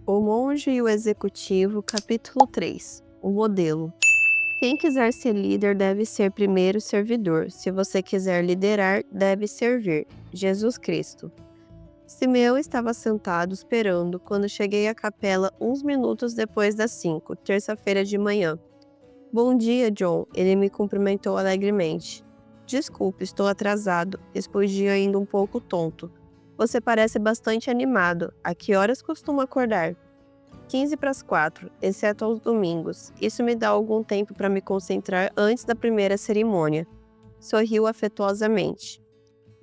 O Monge e o Executivo, capítulo 3. O modelo. Quem quiser ser líder deve ser primeiro servidor. Se você quiser liderar, deve servir. Jesus Cristo. Simeão estava sentado esperando quando cheguei à capela uns minutos depois das 5, terça-feira de manhã. Bom dia, John. Ele me cumprimentou alegremente. Desculpe, estou atrasado, respondi ainda um pouco tonto. Você parece bastante animado. A que horas costuma acordar? 15 para as 4, exceto aos domingos. Isso me dá algum tempo para me concentrar antes da primeira cerimônia. Sorriu afetuosamente.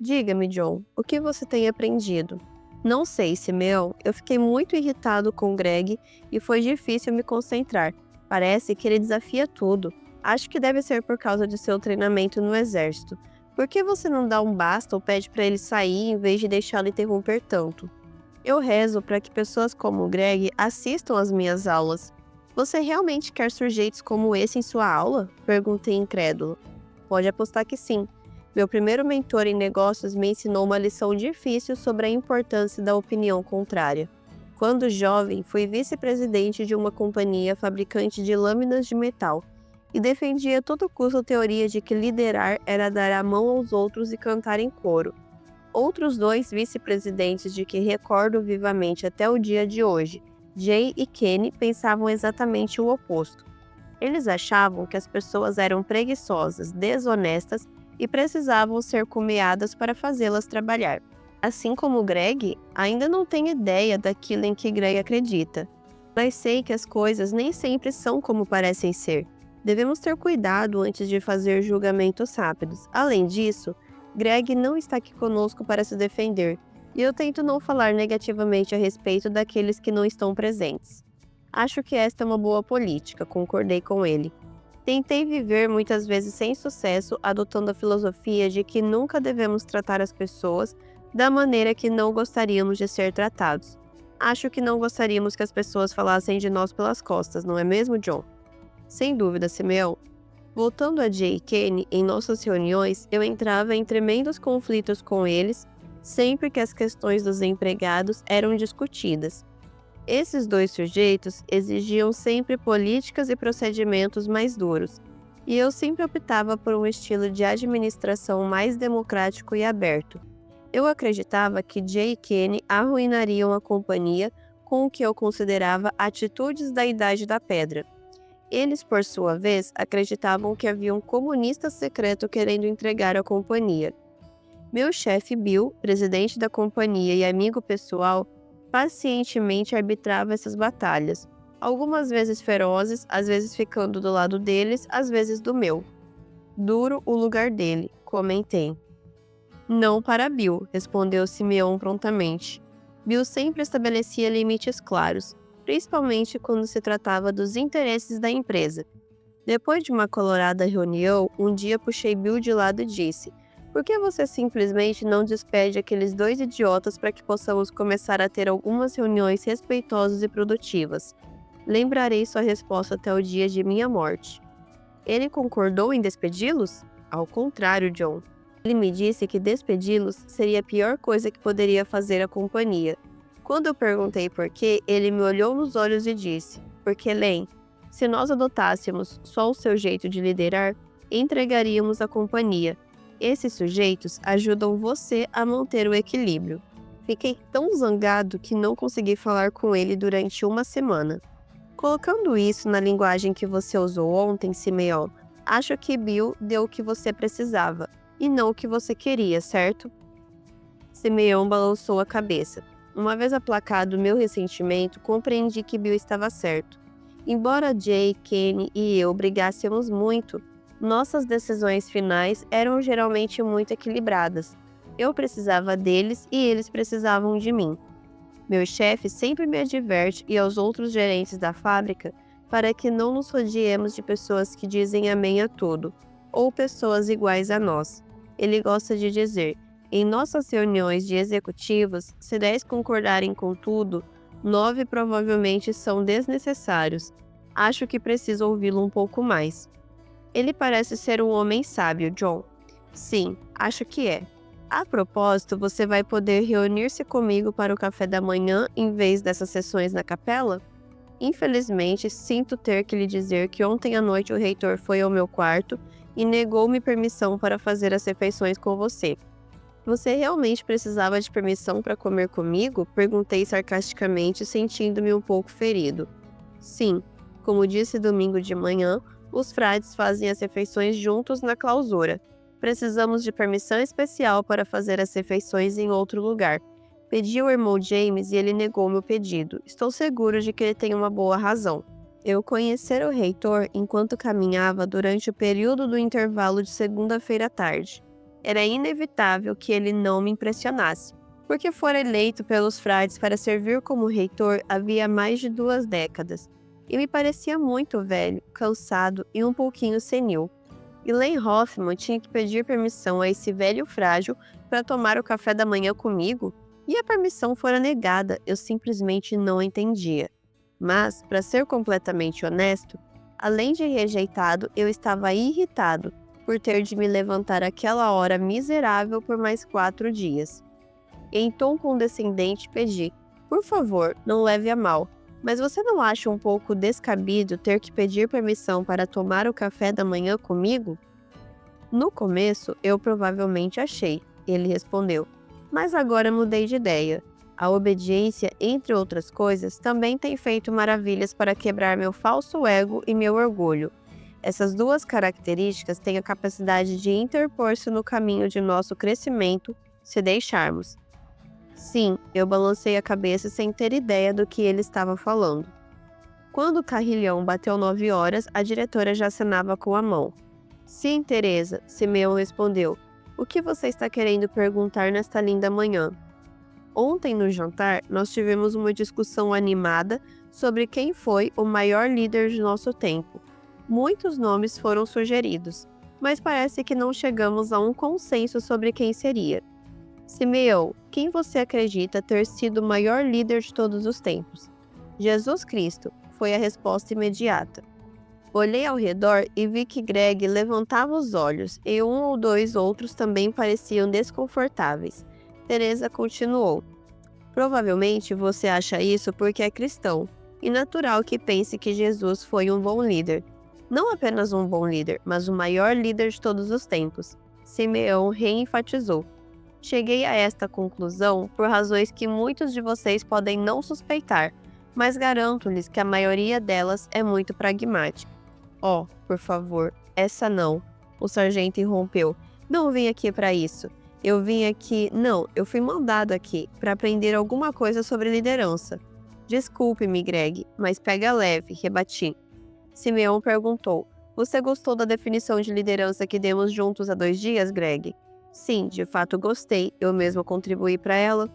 Diga-me, John, o que você tem aprendido? Não sei, Simeão. Eu fiquei muito irritado com Greg e foi difícil me concentrar. Parece que ele desafia tudo. Acho que deve ser por causa de seu treinamento no exército. Por que você não dá um basta ou pede para ele sair em vez de deixá-lo interromper tanto? Eu rezo para que pessoas como o Greg assistam às minhas aulas. Você realmente quer sujeitos como esse em sua aula? Perguntei incrédulo. Pode apostar que sim. Meu primeiro mentor em negócios me ensinou uma lição difícil sobre a importância da opinião contrária. Quando jovem, fui vice-presidente de uma companhia fabricante de lâminas de metal e defendia a todo custo a teoria de que liderar era dar a mão aos outros e cantar em coro. Outros dois vice-presidentes de que recordo vivamente até o dia de hoje, Jay e Kenny, pensavam exatamente o oposto. Eles achavam que as pessoas eram preguiçosas, desonestas e precisavam ser cumeadas para fazê-las trabalhar. Assim como Greg, ainda não tenho ideia daquilo em que Greg acredita, mas sei que as coisas nem sempre são como parecem ser. Devemos ter cuidado antes de fazer julgamentos rápidos. Além disso, Greg não está aqui conosco para se defender, e eu tento não falar negativamente a respeito daqueles que não estão presentes. Acho que esta é uma boa política, concordei com ele. Tentei viver muitas vezes sem sucesso, adotando a filosofia de que nunca devemos tratar as pessoas da maneira que não gostaríamos de ser tratados. Acho que não gostaríamos que as pessoas falassem de nós pelas costas, não é mesmo, John? Sem dúvida, Simeão. Voltando a Jay e Kenny, em nossas reuniões, eu entrava em tremendos conflitos com eles sempre que as questões dos empregados eram discutidas. Esses dois sujeitos exigiam sempre políticas e procedimentos mais duros, e eu sempre optava por um estilo de administração mais democrático e aberto. Eu acreditava que Jay e Kenny arruinariam a companhia com o que eu considerava atitudes da Idade da Pedra. Eles, por sua vez, acreditavam que havia um comunista secreto querendo entregar a companhia. Meu chefe Bill, presidente da companhia e amigo pessoal, pacientemente arbitrava essas batalhas, algumas vezes ferozes, às vezes ficando do lado deles, às vezes do meu. Duro o lugar dele, comentei. Não para Bill, respondeu Simeão prontamente. Bill sempre estabelecia limites claros, principalmente quando se tratava dos interesses da empresa. Depois de uma colorada reunião, um dia puxei Bill de lado e disse: por que você simplesmente não despede aqueles dois idiotas para que possamos começar a ter algumas reuniões respeitosas e produtivas? Lembrarei sua resposta até o dia de minha morte. Ele concordou em despedi-los? Ao contrário, John. Ele me disse que despedi-los seria a pior coisa que poderia fazer à companhia. Quando eu perguntei por quê, ele me olhou nos olhos e disse: porque, Len, se nós adotássemos só o seu jeito de liderar, entregaríamos a companhia. Esses sujeitos ajudam você a manter o equilíbrio. Fiquei tão zangado que não consegui falar com ele durante uma semana. Colocando isso na linguagem que você usou ontem, Simeão, acho que Bill deu o que você precisava, e não o que você queria, certo? Simeão balançou a cabeça. Uma vez aplacado meu ressentimento, compreendi que Bill estava certo. Embora Jay, Kenny e eu brigássemos muito, nossas decisões finais eram geralmente muito equilibradas. Eu precisava deles e eles precisavam de mim. Meu chefe sempre me adverte e aos outros gerentes da fábrica para que não nos rodeemos de pessoas que dizem amém a tudo, ou pessoas iguais a nós. Ele gosta de dizer: em nossas reuniões de executivos, se 10 concordarem com tudo, 9 provavelmente são desnecessários. Acho que preciso ouvi-lo um pouco mais. Ele parece ser um homem sábio, John. Sim, acho que é. A propósito, você vai poder reunir-se comigo para o café da manhã em vez dessas sessões na capela? Infelizmente, sinto ter que lhe dizer que ontem à noite o reitor foi ao meu quarto e negou-me permissão para fazer as refeições com você. Você realmente precisava de permissão para comer comigo? Perguntei sarcasticamente, sentindo-me um pouco ferido. Sim, como disse domingo de manhã, os frades fazem as refeições juntos na clausura. Precisamos de permissão especial para fazer as refeições em outro lugar. Pedi ao irmão James e ele negou meu pedido. Estou seguro de que ele tem uma boa razão. Eu conhecera o reitor enquanto caminhava durante o período do intervalo de segunda-feira à tarde. Era inevitável que ele não me impressionasse, porque fora eleito pelos frades para servir como reitor havia mais de 2 décadas, e me parecia muito velho, cansado e um pouquinho senil. E Len Hoffman tinha que pedir permissão a esse velho frágil para tomar o café da manhã comigo? E a permissão fora negada, eu simplesmente não entendia. Mas, para ser completamente honesto, além de rejeitado, eu estava irritado por ter de me levantar àquela hora miserável por mais 4 dias. Em tom condescendente pedi, por favor, não leve a mal, mas você não acha um pouco descabido ter que pedir permissão para tomar o café da manhã comigo? No começo, eu provavelmente achei, ele respondeu, mas agora mudei de ideia. A obediência, entre outras coisas, também tem feito maravilhas para quebrar meu falso ego e meu orgulho. Essas 2 características têm a capacidade de interpor-se no caminho de nosso crescimento, se deixarmos. Sim, eu balancei a cabeça sem ter ideia do que ele estava falando. Quando o carrilhão bateu 9 horas, a diretora já acenava com a mão. Sim, Teresa, Simeão respondeu. O que você está querendo perguntar nesta linda manhã? Ontem no jantar, nós tivemos uma discussão animada sobre quem foi o maior líder de nosso tempo. Muitos nomes foram sugeridos, mas parece que não chegamos a um consenso sobre quem seria. Simeão, quem você acredita ter sido o maior líder de todos os tempos? Jesus Cristo, foi a resposta imediata. Olhei ao redor e vi que Greg levantava os olhos e 1 ou 2 outros também pareciam desconfortáveis. Teresa continuou. Provavelmente você acha isso porque é cristão, e natural que pense que Jesus foi um bom líder. Não apenas um bom líder, mas o maior líder de todos os tempos. Simeão reenfatizou. Cheguei a esta conclusão por razões que muitos de vocês podem não suspeitar, mas garanto-lhes que a maioria delas é muito pragmática. Oh, por favor, essa não. O sargento irrompeu. Não vim aqui para isso. Eu vim aqui... Não, eu fui mandado aqui para aprender alguma coisa sobre liderança. Desculpe-me, Greg, mas pega leve, rebati. Simeão perguntou. Você gostou da definição de liderança que demos juntos há 2 dias, Greg? Sim, de fato gostei. Eu mesmo contribuí para ela.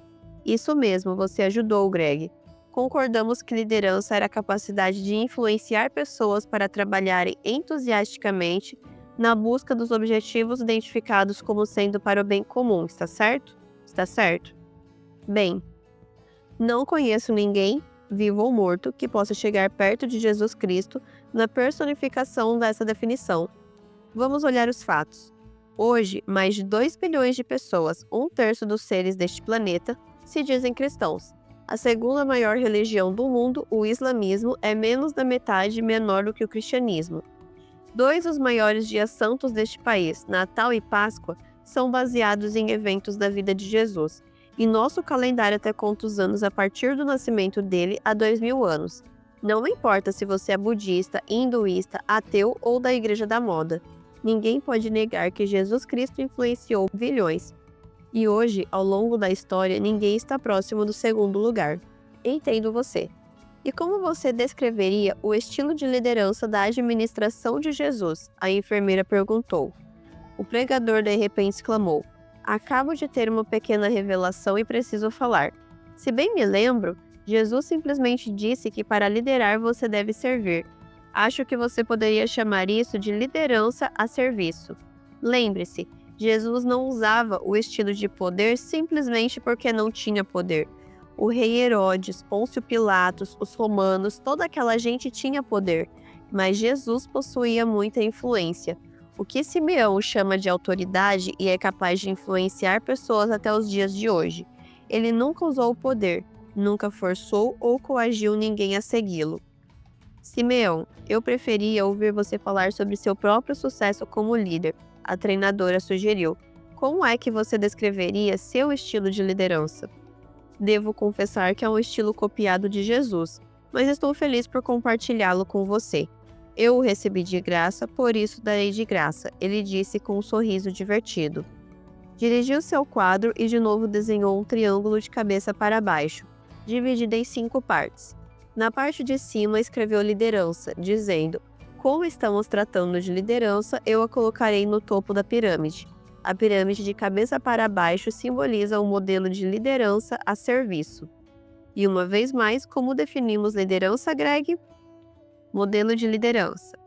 Isso mesmo, você ajudou, Greg. Concordamos que liderança era a capacidade de influenciar pessoas para trabalharem entusiasticamente na busca dos objetivos identificados como sendo para o bem comum, está certo? Está certo? Bem, não conheço ninguém, vivo ou morto, que possa chegar perto de Jesus Cristo na personificação dessa definição. Vamos olhar os fatos. Hoje, mais de 2 bilhões de pessoas, 1/3 dos seres deste planeta, se dizem cristãos. A segunda maior religião do mundo, o islamismo, é menos da metade menor do que o cristianismo. 2 dos maiores dias santos deste país, Natal e Páscoa, são baseados em eventos da vida de Jesus, e nosso calendário até conta os anos a partir do nascimento dele há 2000 anos. Não importa se você é budista, hinduísta, ateu ou da Igreja da Moda. Ninguém pode negar que Jesus Cristo influenciou bilhões. E hoje, ao longo da história, ninguém está próximo do segundo lugar. Entendo você. E como você descreveria o estilo de liderança da administração de Jesus? A enfermeira perguntou. O pregador de repente exclamou. Acabo de ter uma pequena revelação e preciso falar. Se bem me lembro, Jesus simplesmente disse que para liderar você deve servir. Acho que você poderia chamar isso de liderança a serviço. Lembre-se, Jesus não usava o estilo de poder simplesmente porque não tinha poder. O rei Herodes, Pôncio Pilatos, os romanos, toda aquela gente tinha poder, mas Jesus possuía muita influência. O que Simeão chama de autoridade e é capaz de influenciar pessoas até os dias de hoje. Ele nunca usou o poder, nunca forçou ou coagiu ninguém a segui-lo. Simeão, eu preferia ouvir você falar sobre seu próprio sucesso como líder, a treinadora sugeriu. Como é que você descreveria seu estilo de liderança? Devo confessar que é um estilo copiado de Jesus, mas estou feliz por compartilhá-lo com você. Eu o recebi de graça, por isso darei de graça, ele disse com um sorriso divertido. Dirigiu seu quadro e de novo desenhou um triângulo de cabeça para baixo, dividido em 5 partes. Na parte de cima escreveu liderança, dizendo: como estamos tratando de liderança, eu a colocarei no topo da pirâmide. A pirâmide de cabeça para baixo simboliza um modelo de liderança a serviço. E uma vez mais, como definimos liderança, Greg? Modelo de liderança.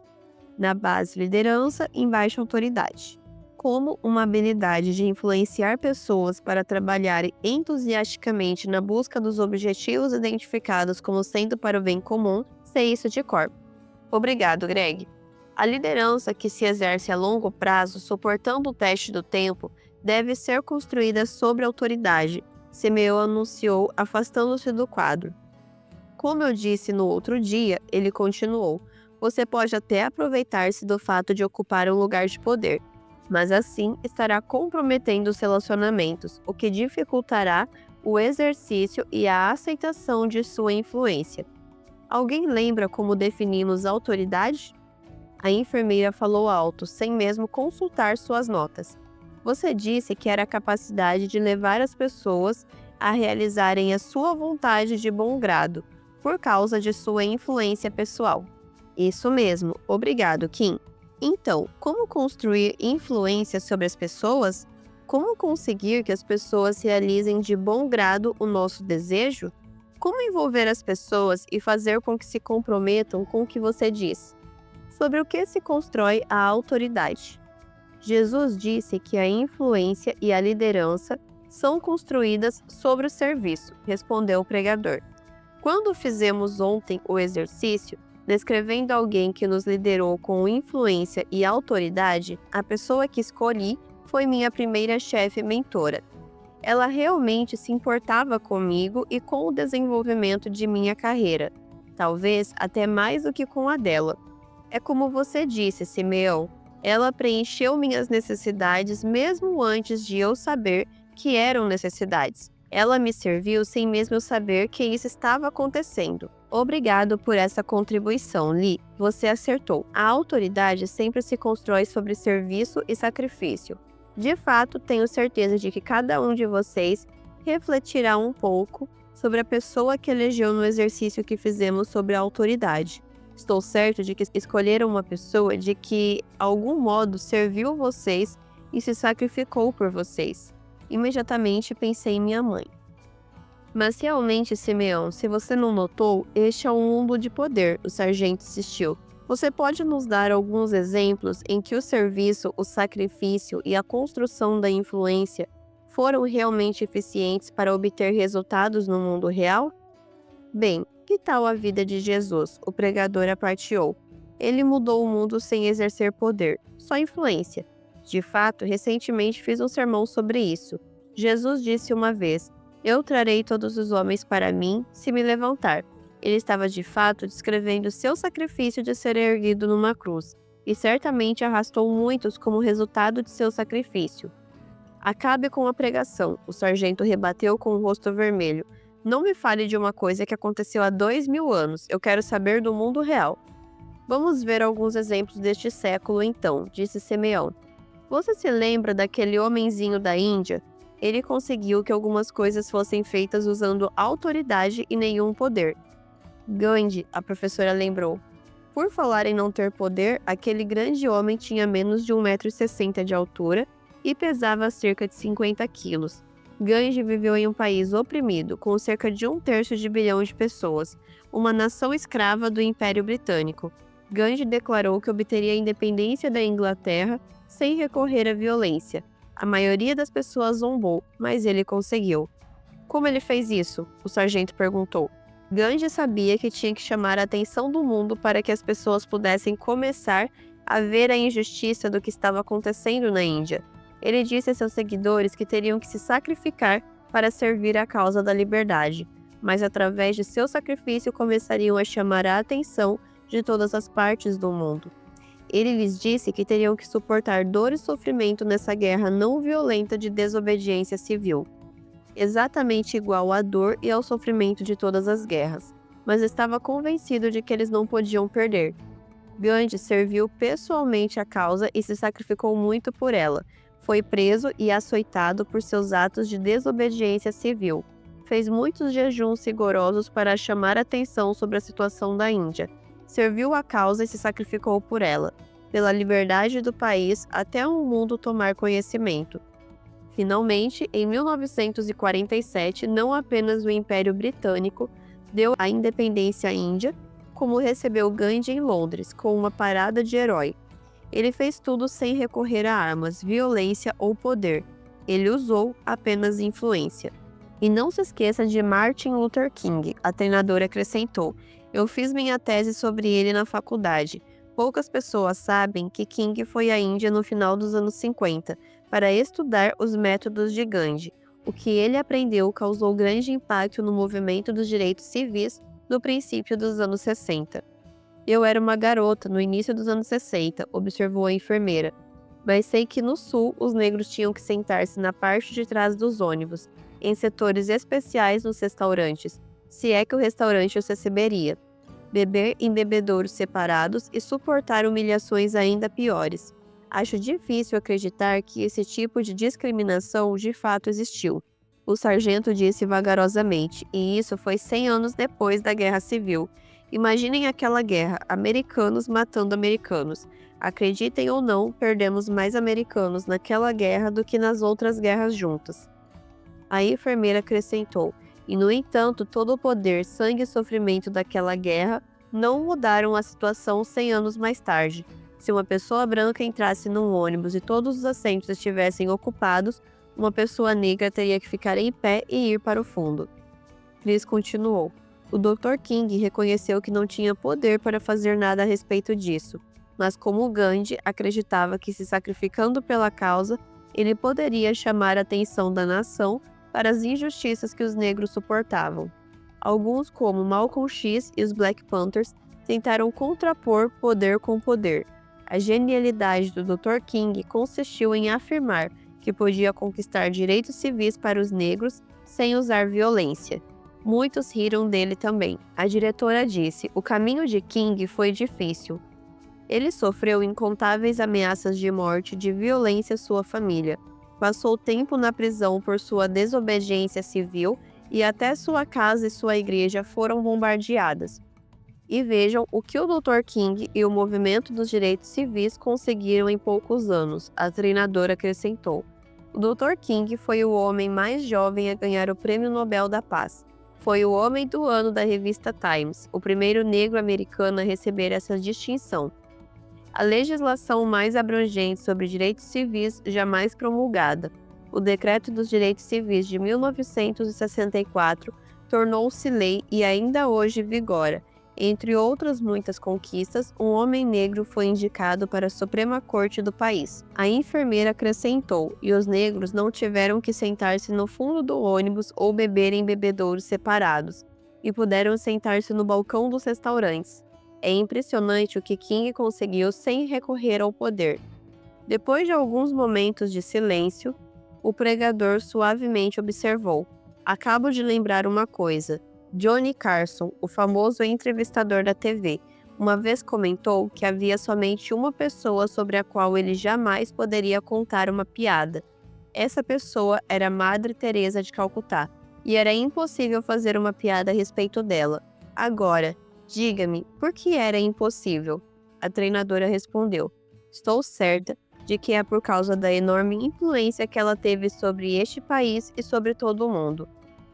Na base, liderança, embaixo, autoridade. Como uma habilidade de influenciar pessoas para trabalharem entusiasticamente na busca dos objetivos identificados como sendo para o bem comum, sei isso de cor. Obrigado, Greg. A liderança que se exerce a longo prazo, suportando o teste do tempo, deve ser construída sobre autoridade, Simeão anunciou, afastando-se do quadro. Como eu disse no outro dia, ele continuou, você pode até aproveitar-se do fato de ocupar um lugar de poder, mas assim estará comprometendo os relacionamentos, o que dificultará o exercício e a aceitação de sua influência. Alguém lembra como definimos autoridade? A enfermeira falou alto, sem mesmo consultar suas notas. Você disse que era a capacidade de levar as pessoas a realizarem a sua vontade de bom grado, por causa de sua influência pessoal. Isso mesmo, obrigado, Kim. Então, como construir influência sobre as pessoas? Como conseguir que as pessoas realizem de bom grado o nosso desejo? Como envolver as pessoas e fazer com que se comprometam com o que você diz? Sobre o que se constrói a autoridade? Jesus disse que a influência e a liderança são construídas sobre o serviço, respondeu o pregador. Quando fizemos ontem o exercício, descrevendo alguém que nos liderou com influência e autoridade, a pessoa que escolhi foi minha primeira chefe mentora. Ela realmente se importava comigo e com o desenvolvimento de minha carreira, talvez até mais do que com a dela. É como você disse, Simeão, ela preencheu minhas necessidades mesmo antes de eu saber que eram necessidades. Ela me serviu sem mesmo eu saber que isso estava acontecendo. Obrigado por essa contribuição, Lee. Você acertou. A autoridade sempre se constrói sobre serviço e sacrifício. De fato, tenho certeza de que cada um de vocês refletirá um pouco sobre a pessoa que elegeu no exercício que fizemos sobre a autoridade. Estou certo de que escolheram uma pessoa de que, de algum modo, serviu vocês e se sacrificou por vocês. Imediatamente pensei em minha mãe. Mas realmente, Simeão, se você não notou, este é um mundo de poder, o sargento insistiu. Você pode nos dar alguns exemplos em que o serviço, o sacrifício e a construção da influência foram realmente eficientes para obter resultados no mundo real? Bem, que tal a vida de Jesus? O pregador aparteou. Ele mudou o mundo sem exercer poder, só influência. De fato, recentemente fiz um sermão sobre isso. Jesus disse uma vez: eu trarei todos os homens para mim, se me levantar. Ele estava de fato descrevendo seu sacrifício de ser erguido numa cruz, e certamente arrastou muitos como resultado de seu sacrifício. Acabe com a pregação, o sargento rebateu com o rosto vermelho. Não me fale de uma coisa que aconteceu há 2000 anos, eu quero saber do mundo real. Vamos ver alguns exemplos deste século então, disse Simeão. Você se lembra daquele homenzinho da Índia? Ele conseguiu que algumas coisas fossem feitas usando autoridade e nenhum poder. Gandhi, a professora lembrou. Por falar em não ter poder, aquele grande homem tinha menos de 1,60 m de altura e pesava cerca de 50 quilos. Gandhi viveu em um país oprimido, com cerca de 1/3 de bilhão de pessoas, uma nação escrava do Império Britânico. Gandhi declarou que obteria a independência da Inglaterra sem recorrer à violência. A maioria das pessoas zombou, mas ele conseguiu. Como ele fez isso? O sargento perguntou. Gandhi sabia que tinha que chamar a atenção do mundo para que as pessoas pudessem começar a ver a injustiça do que estava acontecendo na Índia. Ele disse a seus seguidores que teriam que se sacrificar para servir a causa da liberdade, mas através de seu sacrifício começariam a chamar a atenção de todas as partes do mundo. Ele lhes disse que teriam que suportar dor e sofrimento nessa guerra não violenta de desobediência civil, exatamente igual à dor e ao sofrimento de todas as guerras, mas estava convencido de que eles não podiam perder. Gandhi serviu pessoalmente a causa e se sacrificou muito por ela. Foi preso e açoitado por seus atos de desobediência civil. Fez muitos jejuns rigorosos para chamar atenção sobre a situação da Índia. Serviu a causa e se sacrificou por ela, pela liberdade do país até o mundo tomar conhecimento. Finalmente, em 1947, não apenas o Império Britânico deu a independência à Índia, como recebeu Gandhi em Londres, com uma parada de herói. Ele fez tudo sem recorrer a armas, violência ou poder. Ele usou apenas influência. E não se esqueça de Martin Luther King, a treinadora acrescentou. Eu fiz minha tese sobre ele na faculdade. Poucas pessoas sabem que King foi à Índia no final dos anos 50 para estudar os métodos de Gandhi. O que ele aprendeu causou grande impacto no movimento dos direitos civis no princípio dos anos 60. Eu era uma garota no início dos anos 60, observou a enfermeira. Mas sei que no sul os negros tinham que sentar-se na parte de trás dos ônibus, em setores especiais nos restaurantes, se é que o restaurante os receberia. Beber em bebedouros separados e suportar humilhações ainda piores. Acho difícil acreditar que esse tipo de discriminação de fato existiu. O sargento disse vagarosamente, e isso foi 100 anos depois da Guerra Civil. Imaginem aquela guerra, americanos matando americanos. Acreditem ou não, perdemos mais americanos naquela guerra do que nas outras guerras juntas. A enfermeira acrescentou, e no entanto todo o poder, sangue e sofrimento daquela guerra não mudaram a situação 100 anos mais tarde. Se uma pessoa branca entrasse num ônibus e todos os assentos estivessem ocupados, uma pessoa negra teria que ficar em pé e ir para o fundo. Chris continuou. O Dr. King reconheceu que não tinha poder para fazer nada a respeito disso, mas como Gandhi acreditava que se sacrificando pela causa, ele poderia chamar a atenção da nação para as injustiças que os negros suportavam. Alguns, como Malcolm X e os Black Panthers, tentaram contrapor poder com poder. A genialidade do Dr. King consistiu em afirmar que podia conquistar direitos civis para os negros sem usar violência. Muitos riram dele também. A diretora disse: o caminho de King foi difícil. Ele sofreu incontáveis ameaças de morte e de violência à sua família. Passou tempo na prisão por sua desobediência civil e até sua casa e sua igreja foram bombardeadas. E vejam o que o Dr. King e o movimento dos direitos civis conseguiram em poucos anos, a treinadora acrescentou. O Dr. King foi o homem mais jovem a ganhar o Prêmio Nobel da Paz. Foi o Homem do Ano da revista Times, o primeiro negro americano a receber essa distinção. A legislação mais abrangente sobre direitos civis jamais promulgada, o Decreto dos Direitos Civis de 1964, tornou-se lei e ainda hoje vigora. Entre outras muitas conquistas, um homem negro foi indicado para a Suprema Corte do país. A enfermeira acrescentou, e os negros não tiveram que sentar-se no fundo do ônibus ou beber em bebedouros separados, e puderam sentar-se no balcão dos restaurantes. É impressionante o que King conseguiu sem recorrer ao poder. Depois de alguns momentos de silêncio, o pregador suavemente observou. Acabo de lembrar uma coisa. Johnny Carson, o famoso entrevistador da TV, uma vez comentou que havia somente uma pessoa sobre a qual ele jamais poderia contar uma piada. Essa pessoa era Madre Teresa de Calcutá, e era impossível fazer uma piada a respeito dela. Agora, diga-me, por que era impossível? A treinadora respondeu. Estou certa de que é por causa da enorme influência que ela teve sobre este país e sobre todo o mundo.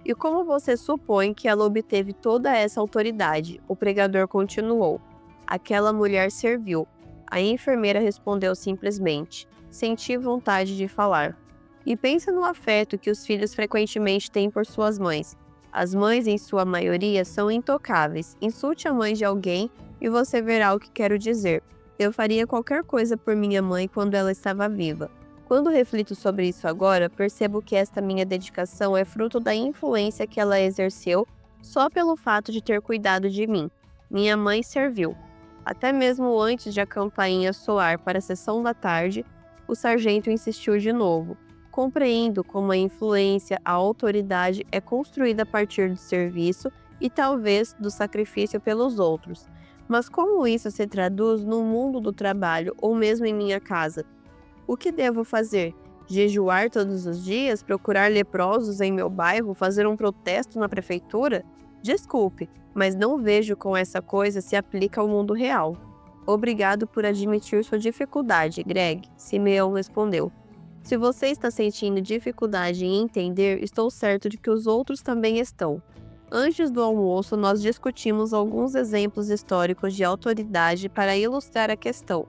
E como você supõe que ela obteve toda essa autoridade? O pregador continuou. Aquela mulher serviu. A enfermeira respondeu simplesmente. Senti vontade de falar. E pensa no afeto que os filhos frequentemente têm por suas mães. As mães, em sua maioria, são intocáveis. Insulte a mãe de alguém e você verá o que quero dizer. Eu faria qualquer coisa por minha mãe quando ela estava viva. Quando reflito sobre isso agora, percebo que esta minha dedicação é fruto da influência que ela exerceu só pelo fato de ter cuidado de mim. Minha mãe serviu. Até mesmo antes de a campainha soar para a sessão da tarde, o sargento insistiu de novo. Compreendo como a influência, a autoridade é construída a partir do serviço e talvez do sacrifício pelos outros. Mas como isso se traduz no mundo do trabalho ou mesmo em minha casa? O que devo fazer? Jejuar todos os dias? Procurar leprosos em meu bairro? Fazer um protesto na prefeitura? Desculpe, mas não vejo como essa coisa se aplica ao mundo real. Obrigado por admitir sua dificuldade, Greg, Simeão respondeu. Se você está sentindo dificuldade em entender, estou certo de que os outros também estão. Antes do almoço, nós discutimos alguns exemplos históricos de autoridade para ilustrar a questão.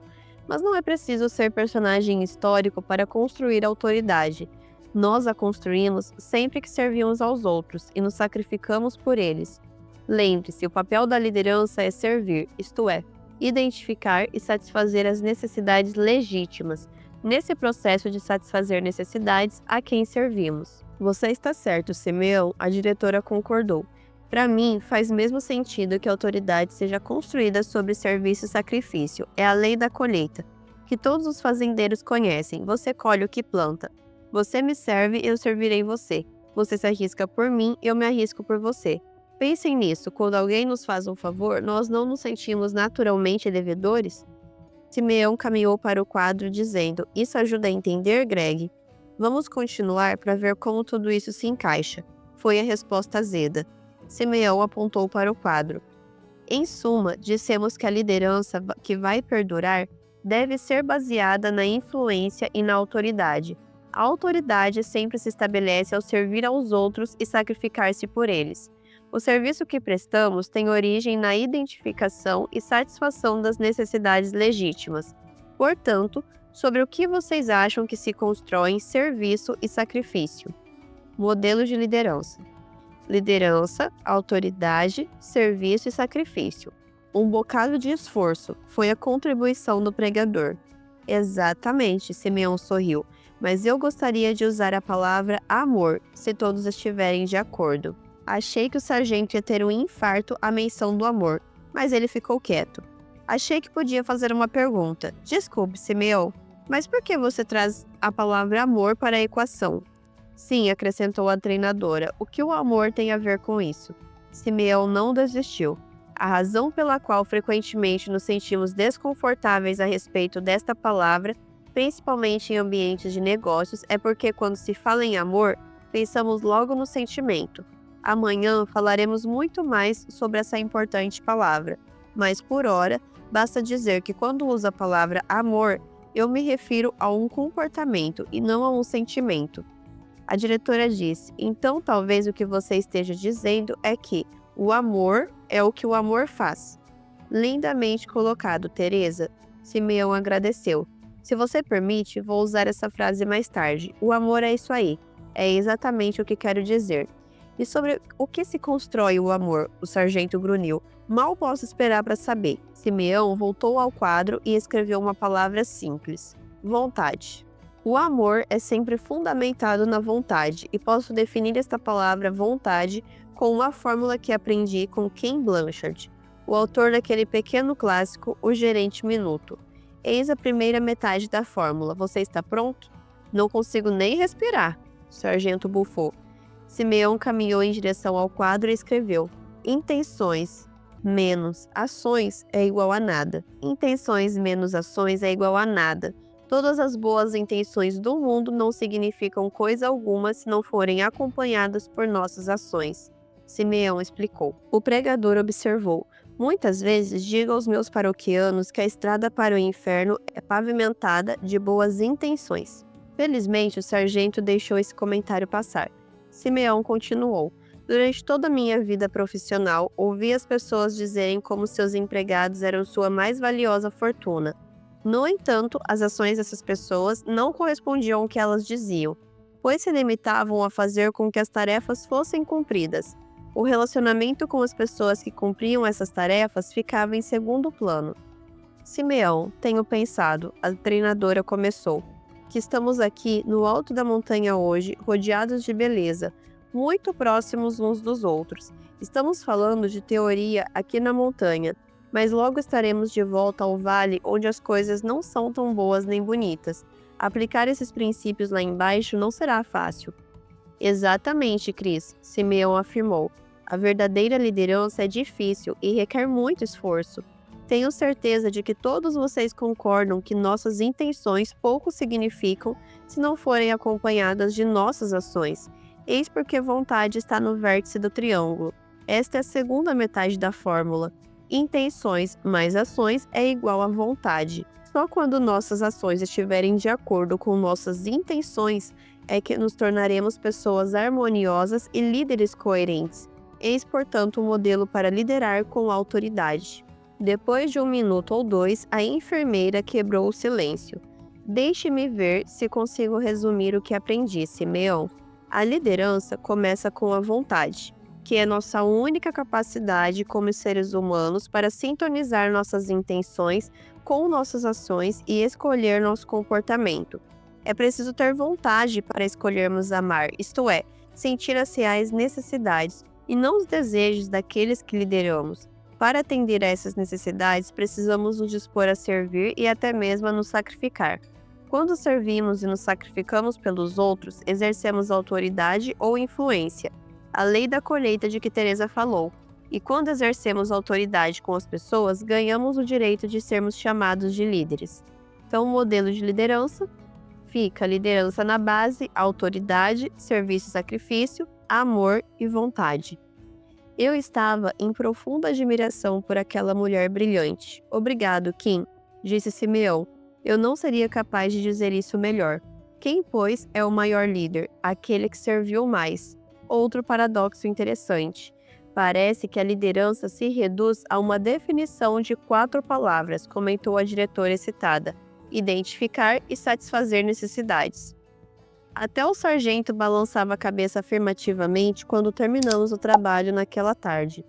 Mas não é preciso ser personagem histórico para construir autoridade. Nós a construímos sempre que servimos aos outros e nos sacrificamos por eles. Lembre-se, o papel da liderança é servir, isto é, identificar e satisfazer as necessidades legítimas. Nesse processo de satisfazer necessidades a quem servimos. Você está certo, Simeão, a diretora concordou. Para mim, faz mesmo sentido que a autoridade seja construída sobre serviço e sacrifício. É a lei da colheita, que todos os fazendeiros conhecem. Você colhe o que planta. Você me serve, eu servirei você. Você se arrisca por mim, eu me arrisco por você. Pensem nisso, quando alguém nos faz um favor, nós não nos sentimos naturalmente devedores? Simeão caminhou para o quadro dizendo, isso ajuda a entender, Greg? Vamos continuar para ver como tudo isso se encaixa. Foi a resposta azeda. Simeão apontou para o quadro. Em suma, dissemos que a liderança que vai perdurar deve ser baseada na influência e na autoridade. A autoridade sempre se estabelece ao servir aos outros e sacrificar-se por eles. O serviço que prestamos tem origem na identificação e satisfação das necessidades legítimas. Portanto, sobre o que vocês acham que se constroem serviço e sacrifício? Modelo de liderança. Liderança, autoridade, serviço e sacrifício. Um bocado de esforço foi a contribuição do pregador. Exatamente, Simeão sorriu, mas eu gostaria de usar a palavra amor, se todos estiverem de acordo. Achei que o sargento ia ter um infarto à menção do amor, mas ele ficou quieto. Achei que podia fazer uma pergunta. Desculpe, Simeão, mas por que você traz a palavra amor para a equação? Sim, acrescentou a treinadora. O que o amor tem a ver com isso? Simeão não desistiu. A razão pela qual frequentemente nos sentimos desconfortáveis a respeito desta palavra, principalmente em ambientes de negócios, é porque quando se fala em amor, pensamos logo no sentimento. Amanhã falaremos muito mais sobre essa importante palavra, mas por hora, basta dizer que quando uso a palavra amor, eu me refiro a um comportamento e não a um sentimento. A diretora disse, então talvez o que você esteja dizendo é que o amor é o que o amor faz. Lindamente colocado, Teresa. Simeão agradeceu. Se você permite, vou usar essa frase mais tarde. O amor é isso aí. É exatamente o que quero dizer. E sobre o que se constrói o amor, o sargento grunhiu. Mal posso esperar para saber. Simeão voltou ao quadro e escreveu uma palavra simples. Vontade. O amor é sempre fundamentado na vontade, e posso definir esta palavra vontade com uma fórmula que aprendi com Ken Blanchard, o autor daquele pequeno clássico, O Gerente Minuto. Eis a primeira metade da fórmula. Você está pronto? Não consigo nem respirar, o sargento bufou. Simeão caminhou em direção ao quadro e escreveu: intenções menos ações é igual a nada. Intenções menos ações é igual a nada. Todas as boas intenções do mundo não significam coisa alguma se não forem acompanhadas por nossas ações. Simeão explicou. O pregador observou. Muitas vezes digo aos meus paroquianos que a estrada para o inferno é pavimentada de boas intenções. Felizmente, o sargento deixou esse comentário passar. Simeão continuou. Durante toda a minha vida profissional, ouvi as pessoas dizerem como seus empregados eram sua mais valiosa fortuna. No entanto, as ações dessas pessoas não correspondiam ao que elas diziam, pois se limitavam a fazer com que as tarefas fossem cumpridas. O relacionamento com as pessoas que cumpriam essas tarefas ficava em segundo plano. Simeão, tenho pensado, a treinadora começou, que estamos aqui no alto da montanha hoje, rodeados de beleza, muito próximos uns dos outros. Estamos falando de teoria aqui na montanha, mas logo estaremos de volta ao vale onde as coisas não são tão boas nem bonitas. Aplicar esses princípios lá embaixo não será fácil. Exatamente, Cris, Simeão afirmou. A verdadeira liderança é difícil e requer muito esforço. Tenho certeza de que todos vocês concordam que nossas intenções pouco significam se não forem acompanhadas de nossas ações. Eis porque vontade está no vértice do triângulo. Esta é a segunda metade da fórmula. Intenções mais ações é igual a vontade. Só quando nossas ações estiverem de acordo com nossas intenções é que nos tornaremos pessoas harmoniosas e líderes coerentes. Eis, portanto, um modelo para liderar com autoridade. Depois de 1 minuto ou 2, a enfermeira quebrou o silêncio. Deixe-me ver se consigo resumir o que aprendi, Simeão. A liderança começa com a vontade, que é nossa única capacidade como seres humanos para sintonizar nossas intenções com nossas ações e escolher nosso comportamento. É preciso ter vontade para escolhermos amar, isto é, sentir as reais necessidades e não os desejos daqueles que lideramos. Para atender a essas necessidades, precisamos nos dispor a servir e até mesmo a nos sacrificar. Quando servimos e nos sacrificamos pelos outros, exercemos autoridade ou influência, a lei da colheita de que Teresa falou. E quando exercemos autoridade com as pessoas, ganhamos o direito de sermos chamados de líderes. Então, o modelo de liderança fica liderança na base, autoridade, serviço e sacrifício, amor e vontade. Eu estava em profunda admiração por aquela mulher brilhante. Obrigado, Kim, disse Simeão. Eu não seria capaz de dizer isso melhor. Quem, pois, é o maior líder? Aquele que serviu mais. Outro paradoxo interessante. Parece que a liderança se reduz a uma definição de 4 palavras, comentou a diretora excitada: identificar e satisfazer necessidades. Até o sargento balançava a cabeça afirmativamente quando terminamos o trabalho naquela tarde.